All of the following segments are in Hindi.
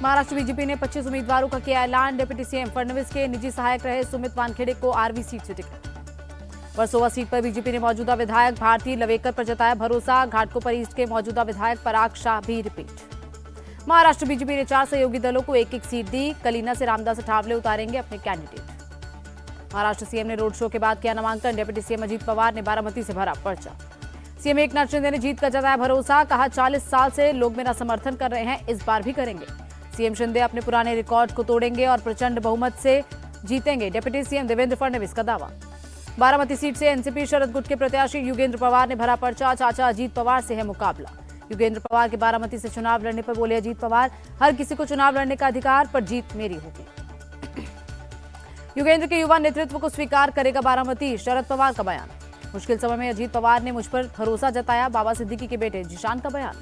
महाराष्ट्र बीजेपी ने 25 उम्मीदवारों का किया ऐलान। डिप्टी सीएम फडणवीस के निजी सहायक रहे सुमित वानखेड़े को आरवी सीट से टिकट। वर्सोवा सीट पर बीजेपी ने मौजूदा विधायक भारती लवेकर पर जताया भरोसा। घाटकोपर ईस्ट के मौजूदा विधायक पराग शाह भी रिपीट। महाराष्ट्र बीजेपी ने 4 सहयोगी दलों को एक सीट दी। कलीना से रामदास अठावले उतारेंगे अपने कैंडिडेट। महाराष्ट्र सीएम ने रोड शो के बाद किया नामांकन। डिप्टी सीएम अजीत पवार ने बारामती से भरा पर्चा। सीएम एकनाथ शिंदे ने जीत का जताया भरोसा। कहा 40 साल से लोग मेरा समर्थन कर रहे हैं, इस बार भी करेंगे। सीएम शिंदे अपने पुराने रिकॉर्ड को तोड़ेंगे और प्रचंड बहुमत से जीतेंगे। डिप्टी सीएम देवेंद्र फडणवीस का दावा। बारामती सीट से एनसीपी शरद गुट के प्रत्याशी युगेंद्र पवार ने भरा पर्चा। चाचा अजीत पवार से है मुकाबला। युगेंद्र पवार के बारामती से चुनाव लड़ने पर बोले अजीत पवार, हर किसी को चुनाव लड़ने का अधिकार, पर जीत मेरी होगी। युगेंद्र के युवा नेतृत्व को स्वीकार करेगा बारामती, शरद पवार का बयान। मुश्किल समय में अजीत पवार ने मुझ पर भरोसा जताया, बाबा सिद्दीकी के बेटे जिशान का बयान।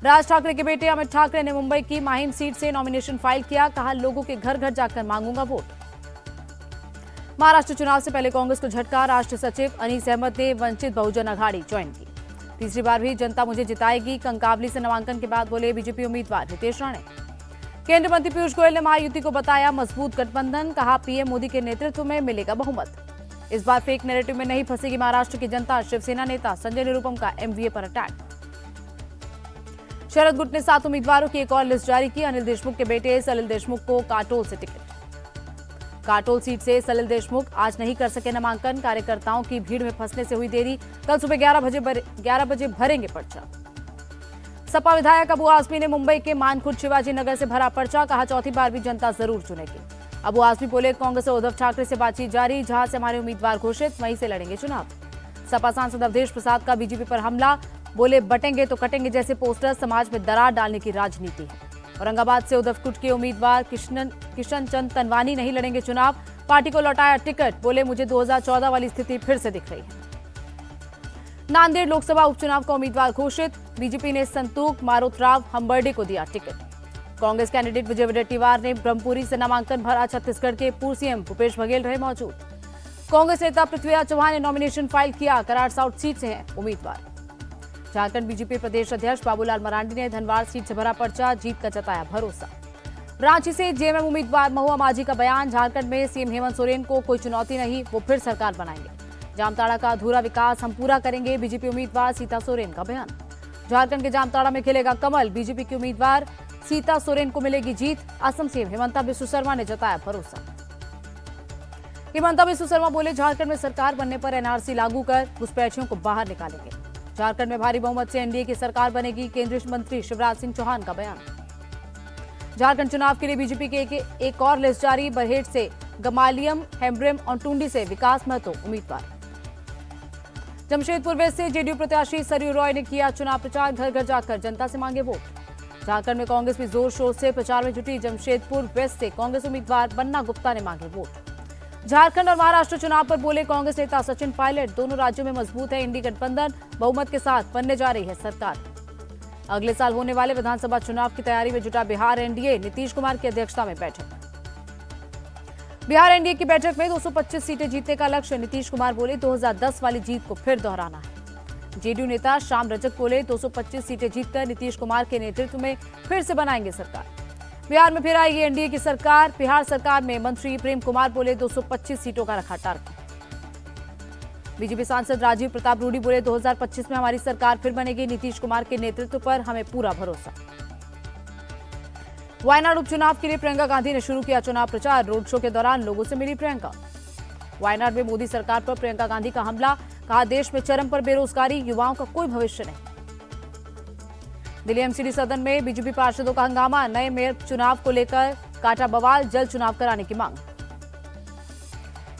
राज ठाकरे के बेटे अमित ठाकरे ने मुंबई की माहिम सीट से नॉमिनेशन फाइल किया। कहा लोगों के घर घर जाकर मांगूंगा वोट। महाराष्ट्र चुनाव से पहले कांग्रेस को झटका। राष्ट्रीय सचिव अनीस अहमद ने वंचित बहुजन अघाड़ी ज्वाइन की। तीसरी बार भी जनता मुझे जिताएगी, कंकावली से नामांकन के बाद बोले बीजेपी उम्मीदवार नितेश राणे। केंद्रीय मंत्री पीयूष गोयल ने महायुति को बताया मजबूत गठबंधन। कहा पीएम मोदी के नेतृत्व में मिलेगा बहुमत। इस बार फेक नैरेटिव में नहीं फंसेगी महाराष्ट्र की जनता। शिवसेना नेता संजय निरुपम का एमवीए पर अटैक। शरद गुट ने 7 उम्मीदवारों की एक और लिस्ट जारी की। अनिल देशमुख के बेटे सलिल देशमुख को काटोल से टिकट। काटोल सीट से सलिल देशमुख आज नहीं कर सके नामांकन। कार्यकर्ताओं की भीड़ में फंसने से हुई देरी। कल सुबह 11 बजे भरेंगे पर्चा। सपा विधायक अबू आजमी ने मुंबई के मानखुर्द शिवाजी नगर से भरा पर्चा। कहा चौथी बार भी जनता जरूर चुनेगी। अबू आजमी बोले कांग्रेस और उद्धव ठाकरे से बातचीत जारी। जहां से हमारे उम्मीदवार घोषित, वहीं से लड़ेंगे चुनाव। सपा सांसद अवधेश प्रसाद का बीजेपी पर हमला। बोले बटेंगे तो कटेंगे जैसे पोस्टर समाज में दरार डालने की राजनीति है। औरंगाबाद से उद्धव गुट के उम्मीदवार किशन चंद तनवानी नहीं लड़ेंगे चुनाव। पार्टी को लौटाया टिकट। बोले मुझे 2014 वाली स्थिति फिर से दिख रही है। नांदेड़ लोकसभा उपचुनाव का उम्मीदवार घोषित। बीजेपी ने संतूक मारोतराव हम्बर्डे को दिया टिकट। कांग्रेस कैंडिडेट विजय वडेट्टीवार ने ब्रह्मपुरी से नामांकन भरा। छत्तीसगढ़ के पूर्व सीएम भूपेश बघेल रहे मौजूद। कांग्रेस नेता पृथ्वीराज चौहान ने नॉमिनेशन फाइल किया। कराड़ साउथ सीट से हैं उम्मीदवार। झारखंड बीजेपी प्रदेश अध्यक्ष बाबूलाल मरांडी ने धनबाद सीट से भरा पर्चा। जीत का जताया भरोसा। रांची से जेएमएम उम्मीदवार महुआ माझी का बयान। झारखंड में सीएम हेमंत सोरेन को कोई चुनौती नहीं, वो फिर सरकार बनाएंगे। जामताड़ा का अधूरा विकास हम पूरा करेंगे। बीजेपी उम्मीदवार सीता सोरेन का बयान। झारखंड के जामताड़ा में खिलेगा कमल। बीजेपी की उम्मीदवार सीता सोरेन को मिलेगी जीत। असम सीएम हिमंता बिस्वा शर्मा ने जताया भरोसा। हिमंता बिस्वा शर्मा बोले झारखंड में सरकार बनने पर एनआरसी लागू कर घुसपैठियों को बाहर निकालेंगे। झारखंड में भारी बहुमत से एनडीए की सरकार बनेगी। केंद्रीय मंत्री शिवराज सिंह चौहान का बयान। झारखंड चुनाव के लिए बीजेपी के एक और लिस्ट जारी। बरहेट से गमालियम हेम्ब्रिम और टूंडी से विकास महतो उम्मीदवार। जमशेदपुर वेस्ट से जेडीयू प्रत्याशी सरयू रॉय ने किया चुनाव प्रचार। घर घर जाकर जनता से मांगे वोट। झारखंड में कांग्रेस भी जोर शोर से प्रचार में जुटी। जमशेदपुर वेस्ट से कांग्रेस उम्मीदवार बन्ना गुप्ता ने मांगे वोट। झारखंड और महाराष्ट्र चुनाव पर बोले कांग्रेस नेता सचिन पायलट, दोनों राज्यों में मजबूत है इंडी गठबंधन। बहुमत के साथ बनने जा रही है सरकार। अगले साल होने वाले विधानसभा चुनाव की तैयारी में जुटा बिहार एनडीए। नीतीश कुमार की अध्यक्षता में बैठक। बिहार एनडीए की बैठक में 225 सीटें जीतने का लक्ष्य। नीतीश कुमार बोले 2010 वाली जीत को फिर दोहराना है। जेडीयू नेता श्याम रजक बोले 225 सीटें जीतकर नीतीश कुमार के नेतृत्व में फिर से बनाएंगे सरकार। बिहार में फिर आएगी एनडीए की सरकार। बिहार सरकार में मंत्री प्रेम कुमार बोले 225 सीटों का रखा टारगेट। बीजेपी सांसद राजीव प्रताप रूडी बोले 2025 में हमारी सरकार फिर बनेगी। नीतीश कुमार के नेतृत्व पर हमें पूरा भरोसा। वायनाड उपचुनाव के लिए प्रियंका गांधी ने शुरू किया चुनाव प्रचार। रोड शो के दौरान लोगों से मिली प्रियंका। वायनाड में मोदी सरकार पर प्रियंका गांधी का हमला। कहा देश में चरम पर बेरोजगारी, युवाओं का कोई भविष्य नहीं। दिल्ली एमसीडी सदन में बीजेपी पार्षदों का हंगामा। नए मेयर चुनाव को लेकर काटा बवाल। जल्द चुनाव कराने की मांग।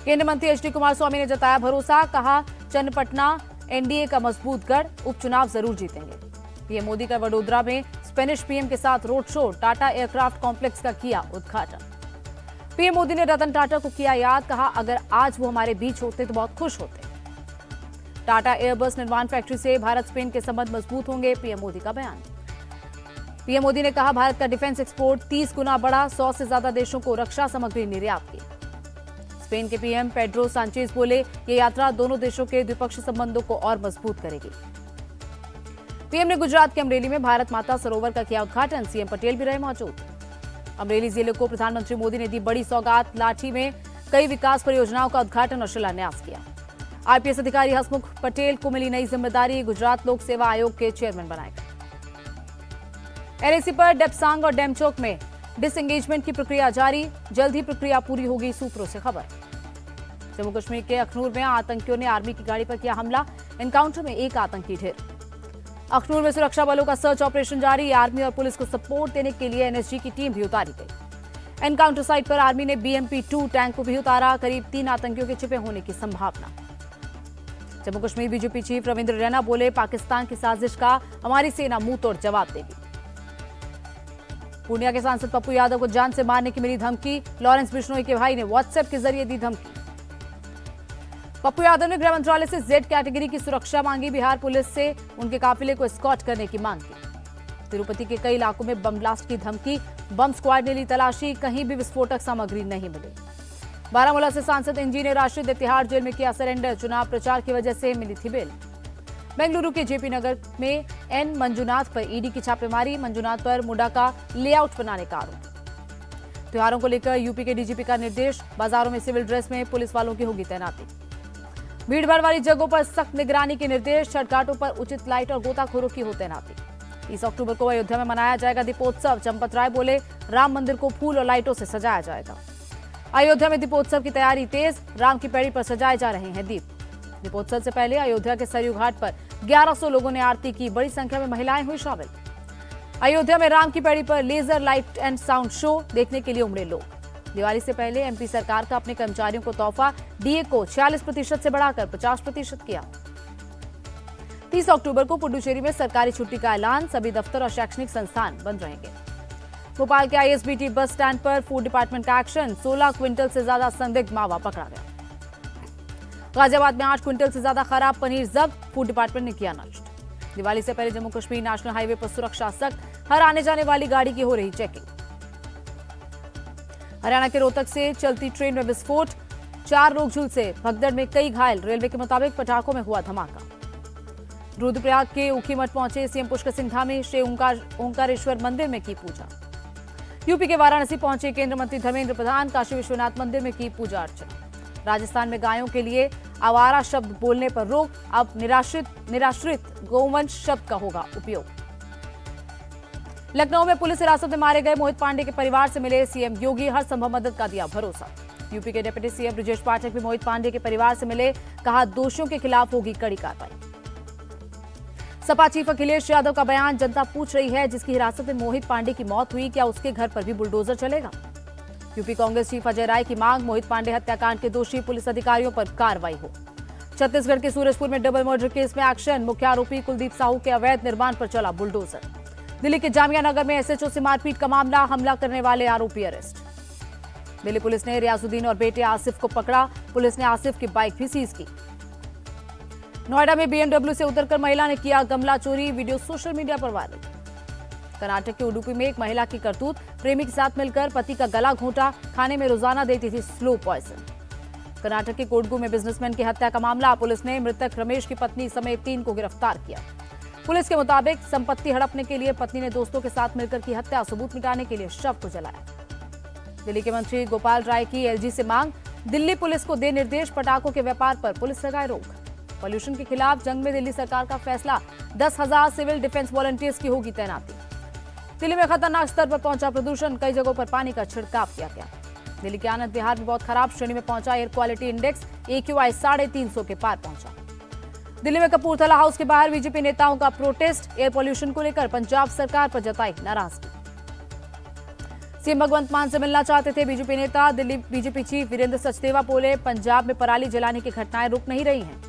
केंद्रीय मंत्री एचडी कुमारस्वामी ने जताया भरोसा। कहा चन्नपटना एनडीए का मजबूत गढ़, उपचुनाव जरूर जीतेंगे। पीएम मोदी का वडोदरा में स्पेनिश पीएम के साथ road show. Tata aircraft complex का किया उद्घाटन। पीएम मोदी ने रतन टाटा को किया याद। कहा अगर आज वो हमारे बीच होते तो बहुत खुश होते। टाटा एयरबस निर्माण फैक्ट्री से भारत स्पेन के संबंध मजबूत होंगे। पीएम मोदी का बयान। पीएम मोदी ने कहा भारत का डिफेंस एक्सपोर्ट 30 गुना बढ़ा। 100 से ज्यादा देशों को रक्षा सामग्री निर्यात की। स्पेन के पीएम पेड्रो सांचेज बोले ये यात्रा दोनों देशों के द्विपक्षीय संबंधों को और मजबूत करेगी। पीएम ने गुजरात के अमरेली में भारत माता सरोवर का किया उद्घाटन। सीएम पटेल भी रहे मौजूद। अमरेली जिले को प्रधानमंत्री मोदी ने दी बड़ी सौगात। लाठी में कई विकास परियोजनाओं का उद्घाटन और शिलान्यास किया। आईपीएस अधिकारी हसमुख पटेल को मिली नई जिम्मेदारी, गुजरात लोक सेवा आयोग के चेयरमैन बनाए गए। एनएसी पर डेपसांग और डेमचौक में डिसएंगेजमेंट की प्रक्रिया जारी, जल्द ही प्रक्रिया पूरी होगी, सूत्रों से खबर। जम्मू कश्मीर के अखनूर में आतंकियों ने आर्मी की गाड़ी पर किया हमला, एनकाउंटर में एक आतंकी ढेर। अखनूर में सुरक्षा बलों का सर्च ऑपरेशन जारी, आर्मी और पुलिस को सपोर्ट देने के लिए एनएसजी की टीम भी उतारी गई। एनकाउंटर साइट पर आर्मी ने BMP-2 टैंक को भी उतारा, करीब 3 आतंकियों के छिपे होने की संभावना। जम्मू कश्मीर बीजेपी चीफ रविंद्र रैना बोले, पाकिस्तान की साजिश का हमारी सेना मुंह तोड़ जवाब देगी। पूर्णिया के सांसद पप्पू यादव को जान से मारने की मिली धमकी, लॉरेंस बिश्नोई के भाई ने व्हाट्सएप के जरिए दी धमकी। पप्पू यादव ने गृह मंत्रालय से जेड कैटेगरी की सुरक्षा मांगी, बिहार पुलिस से उनके काफिले को एस्कॉर्ट करने की मांग की। तिरुपति के कई इलाकों में बम ब्लास्ट की धमकी, बम स्क्वाड ने ली तलाशी, कहीं भी विस्फोटक सामग्री नहीं मिली। बारामूला से सांसद इंजीनियर राशिद तिहाड़ जेल में किया सरेंडर, चुनाव प्रचार की वजह से मिली थी बेल। बेंगलुरु के जेपी नगर में एन मंजुनाथ पर ईडी की छापेमारी, मंजुनाथ पर मुडा का लेआउट बनाने का आरोप। त्योहारों को लेकर यूपी के डीजीपी का निर्देश, बाजारों में सिविल ड्रेस में पुलिस वालों की होगी तैनाती। भीड़भाड़ वाली जगहों पर सख्त निगरानी के निर्देश, छठ घाटों पर उचित लाइट और गोताखोरों की हो तैनाती। 30 अक्टूबर को अयोध्या में मनाया जाएगा दीपोत्सव, चंपत राय बोले, राम मंदिर को फूल और लाइटों से सजाया जाएगा। अयोध्या में दीपोत्सव की तैयारी तेज, राम की पैड़ी पर सजाए जा रहे हैं दीप। दीपोत्सव से पहले अयोध्या के सरयू घाट पर 1100 लोगों ने आरती की, बड़ी संख्या में महिलाएं हुई शामिल। अयोध्या में राम की पैड़ी पर laser light and sound show देखने के लिए उमड़े लोग। दिवाली से पहले एमपी सरकार का अपने कर्मचारियों को तोहफा, डीए को 46% से बढ़ाकर 50% किया। 30 अक्टूबर को पुडुचेरी में सरकारी छुट्टी का ऐलान, सभी दफ्तर और शैक्षणिक संस्थान बंद रहेंगे। भोपाल के आईएसबीटी बस स्टैंड पर फूड डिपार्टमेंट का एक्शन, 16 क्विंटल से ज्यादा संदिग्ध मावा पकड़ा गया। गाजियाबाद में 8 क्विंटल से ज्यादा खराब पनीर जब्त, फूड डिपार्टमेंट ने किया नष्ट। दिवाली से पहले जम्मू कश्मीर नेशनल हाईवे पर सुरक्षा सख्त, हर आने जाने वाली गाड़ी की हो रही चेकिंग। हरियाणा के रोहतक से चलती ट्रेन में विस्फोट, 4 लोग झुलसे, भगदड़ में कई घायल, रेलवे के मुताबिक पटाखों में हुआ धमाका। रुद्रप्रयाग के ऊखीमठ पहुंचे सीएम पुष्कर सिंह धामी, श्री ओंकारेश्वर मंदिर में की पूजा। यूपी के वाराणसी पहुंचे केंद्रीय मंत्री धर्मेंद्र प्रधान, काशी विश्वनाथ मंदिर में की पूजा अर्चना। राजस्थान में गायों के लिए आवारा शब्द बोलने पर रोक, अब निराश्रित गौवंश शब्द का होगा उपयोग। लखनऊ में पुलिस हिरासत में मारे गए मोहित पांडे के परिवार से मिले सीएम योगी, हर संभव मदद का दिया भरोसा। यूपी के डिप्टी सीएम ब्रजेश पाठक भी मोहित पांडे के परिवार से मिले, कहा दोषियों के खिलाफ होगी कड़ी कार्रवाई। सपा चीफ अखिलेश यादव का बयान, जनता पूछ रही है जिसकी हिरासत में मोहित पांडे की मौत हुई, क्या उसके घर पर भी बुलडोजर चलेगा। यूपी कांग्रेस चीफ अजय राय की मांग, मोहित पांडे हत्याकांड के दोषी पुलिस अधिकारियों पर कार्रवाई हो। छत्तीसगढ़ के सूरजपुर में डबल मर्डर केस में एक्शन, मुख्य आरोपी कुलदीप साहू के अवैध निर्माण पर चला बुलडोजर। दिल्ली के जामिया नगर में एसएचओ से मारपीट का मामला, हमला करने वाले आरोपी अरेस्ट। दिल्ली पुलिस ने रियाजुद्दीन और बेटे आसिफ को पकड़ा, पुलिस ने आसिफ की बाइक भी सीज की। नोएडा में बीएमडब्ल्यू से उतरकर महिला ने किया गमला चोरी, वीडियो सोशल मीडिया पर वायरल। कर्नाटक के उडुपी में एक महिला की करतूत, प्रेमी के साथ मिलकर पति का गला घोंटा, खाने में रोजाना देती थी स्लो पॉइजन। कर्नाटक के कोडगू में बिजनेसमैन की हत्या का मामला, पुलिस ने मृतक रमेश की पत्नी समेत 3 को गिरफ्तार किया। पुलिस के मुताबिक संपत्ति हड़पने के लिए पत्नी ने दोस्तों के साथ मिलकर की हत्या, सबूत मिटाने के लिए शव को जलाया। दिल्ली के मंत्री गोपाल राय की एलजी से मांग, दिल्ली पुलिस को दे निर्देश, पटाखों के व्यापार पर पुलिस लगाए रोक। पॉल्यूशन के खिलाफ जंग में दिल्ली सरकार का फैसला, 10,000 सिविल डिफेंस वॉलंटियर्स की होगी तैनाती। दिल्ली में खतरनाक स्तर पर पहुंचा प्रदूषण, कई जगहों पर पानी का छिड़काव किया गया। दिल्ली के आनंद विहार में बहुत खराब श्रेणी में पहुंचा एयर क्वालिटी इंडेक्स, AQI 350 के पार पहुंचा। दिल्ली में कपूरथला हाउस के बाहर बीजेपी नेताओं का प्रोटेस्ट, एयर पॉल्यूशन को लेकर पंजाब सरकार पर जताई नाराजगी। सीएम भगवंत मान से मिलना चाहते थे बीजेपी नेता, दिल्ली बीजेपी चीफ वीरेंद्र सचदेवा बोले, पंजाब में पराली जलाने की घटनाएं रुक नहीं रही हैं।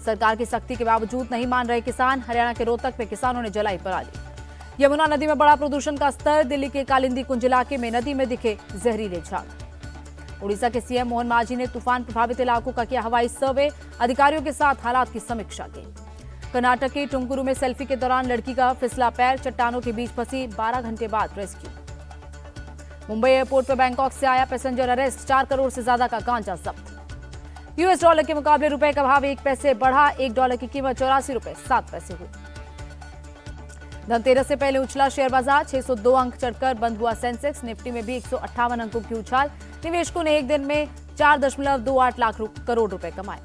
सरकार की सख्ती के बावजूद नहीं मान रहे किसान, हरियाणा के रोहतक में किसानों ने जलाई पराली। यमुना नदी में बढ़ा प्रदूषण का स्तर, दिल्ली के कालिंदी कुंज इलाके में नदी में दिखे जहरीले झाग। उड़ीसा के सीएम मोहन मांझी ने तूफान प्रभावित इलाकों का किया हवाई सर्वे, अधिकारियों के साथ हालात की समीक्षा की। कर्नाटक के टुमकुरू में सेल्फी के दौरान लड़की का फिसला पैर, चट्टानों के बीच फंसी, 12 घंटे बाद रेस्क्यू। मुंबई एयरपोर्ट पर बैंकॉक से आया पैसेंजर अरेस्ट, 4 करोड़ से ज्यादा का गांजा जब्त। यूएस डॉलर के मुकाबले रुपए का भाव 1 पैसे बढ़ा, $1 की कीमत 84 रुपए 7 पैसे हुई। धनतेरस से पहले उछला शेयर बाजार, 602 अंक चढ़कर बंद हुआ सेंसेक्स। निफ्टी में भी 158 अंकों की उछाल। निवेशकों ने एक दिन में 4.28 लाख करोड़ रुपए कमाए।